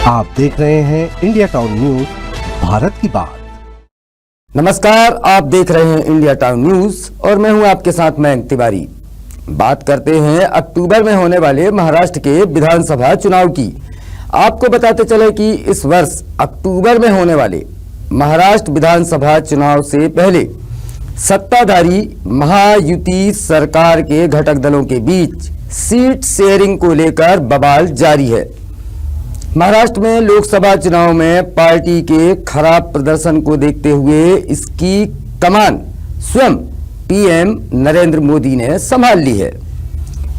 आप देख रहे हैं इंडिया टाउन न्यूज, भारत की बात। नमस्कार, आप देख रहे हैं इंडिया टाउन न्यूज और मैं हूं आपके साथ मयंक तिवारी। बात करते हैं अक्टूबर में होने वाले महाराष्ट्र के विधानसभा चुनाव की। आपको बताते चले कि इस वर्ष अक्टूबर में होने वाले महाराष्ट्र विधानसभा चुनाव से पहले सत्ताधारी महायुति सरकार के घटक दलों के बीच सीट शेयरिंग को लेकर बवाल जारी है। महाराष्ट्र में लोकसभा चुनाव में पार्टी के खराब प्रदर्शन को देखते हुए इसकी कमान स्वयं पीएम नरेंद्र मोदी ने संभाल ली है।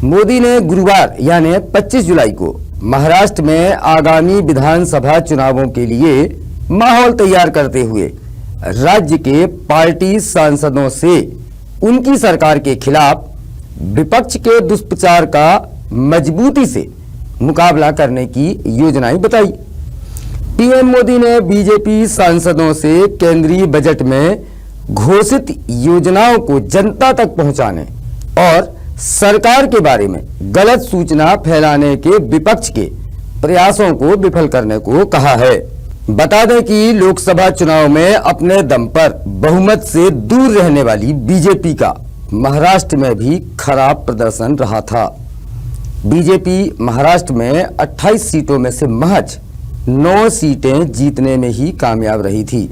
मोदी ने गुरुवार यानी 25 जुलाई को महाराष्ट्र में आगामी विधानसभा चुनावों के लिए माहौल तैयार करते हुए राज्य के पार्टी सांसदों से उनकी सरकार के खिलाफ विपक्ष के दुष्प्रचार का मजबूती से मुकाबला करने की योजनाएं बताई। पीएम मोदी ने बीजेपी सांसदों से केंद्रीय बजट में घोषित योजनाओं को जनता तक पहुंचाने और सरकार के बारे में गलत सूचना फैलाने के विपक्ष के प्रयासों को विफल करने को कहा है। बता दें कि लोकसभा चुनाव में अपने दम पर बहुमत से दूर रहने वाली बीजेपी का महाराष्ट्र में भी खराब प्रदर्शन रहा था। बीजेपी महाराष्ट्र में 28 सीटों में से महज 9 सीटें जीतने में ही कामयाब रही थी।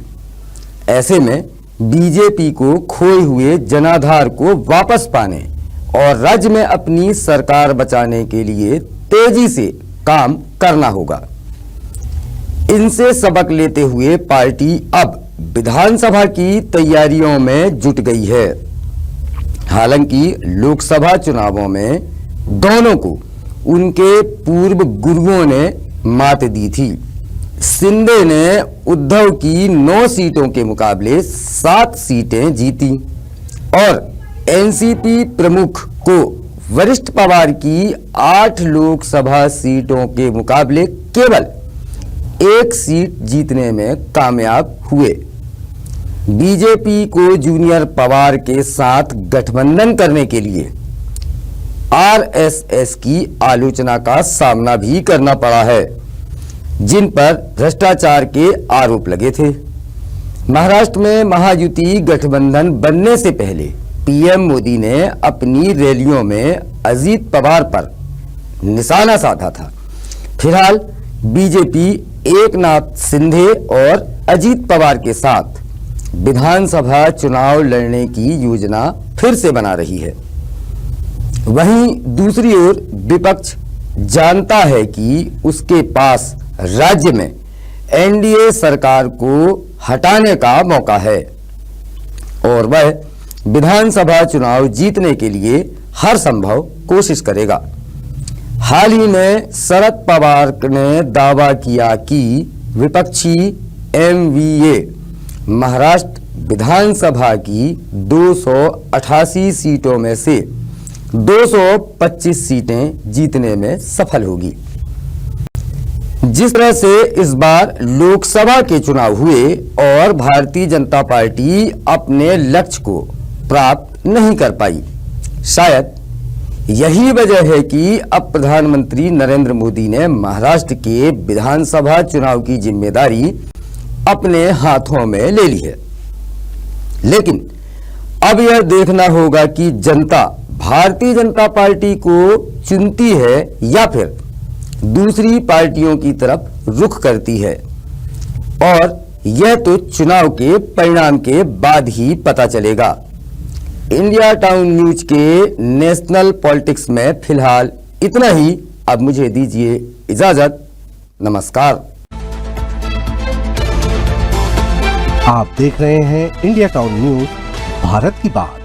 ऐसे में बीजेपी को खोए हुए जनाधार को वापस पाने और राज्य में अपनी सरकार बचाने के लिए तेजी से काम करना होगा। इनसे सबक लेते हुए पार्टी अब विधानसभा की तैयारियों में जुट गई है। हालांकि लोकसभा चुनावों में दोनों को उनके पूर्व गुरुओं ने मात दी थी। शिंदे ने उद्धव की 9 सीटों के मुकाबले 7 सीटें जीती और एनसीपी प्रमुख को वरिष्ठ पवार की 8 लोकसभा सीटों के मुकाबले केवल 1 सीट जीतने में कामयाब हुए। बीजेपी को जूनियर पवार के साथ गठबंधन करने के लिए आरएसएस की आलोचना का सामना भी करना पड़ा है, जिन पर भ्रष्टाचार के आरोप लगे थे। महाराष्ट्र में महायुति गठबंधन बनने से पहले पीएम मोदी ने अपनी रैलियों में अजीत पवार पर निशाना साधा था। फिलहाल बीजेपी एकनाथ शिंदे और अजीत पवार के साथ विधानसभा चुनाव लड़ने की योजना फिर से बना रही है। वहीं दूसरी ओर विपक्ष जानता है कि उसके पास राज्य में एनडीए सरकार को हटाने का मौका है और वह विधानसभा चुनाव जीतने के लिए हर संभव कोशिश करेगा। हाल ही में शरद पवार ने दावा किया कि विपक्षी एमवीए महाराष्ट्र विधानसभा की 288 सीटों में से 225 सीटें जीतने में सफल होगी। जिस तरह से इस बार लोकसभा के चुनाव हुए और भारतीय जनता पार्टी अपने लक्ष्य को प्राप्त नहीं कर पाई, शायद यही वजह है कि अब प्रधानमंत्री नरेंद्र मोदी ने महाराष्ट्र के विधानसभा चुनाव की जिम्मेदारी अपने हाथों में ले ली है। लेकिन अब यह देखना होगा कि जनता भारतीय जनता पार्टी को चुनती है या फिर दूसरी पार्टियों की तरफ रुख करती है, और यह तो चुनाव के परिणाम के बाद ही पता चलेगा। इंडिया टाउन न्यूज के नेशनल पॉलिटिक्स में फिलहाल इतना ही। अब मुझे दीजिए इजाजत। नमस्कार। आप देख रहे हैं इंडिया टाउन न्यूज, भारत की बात।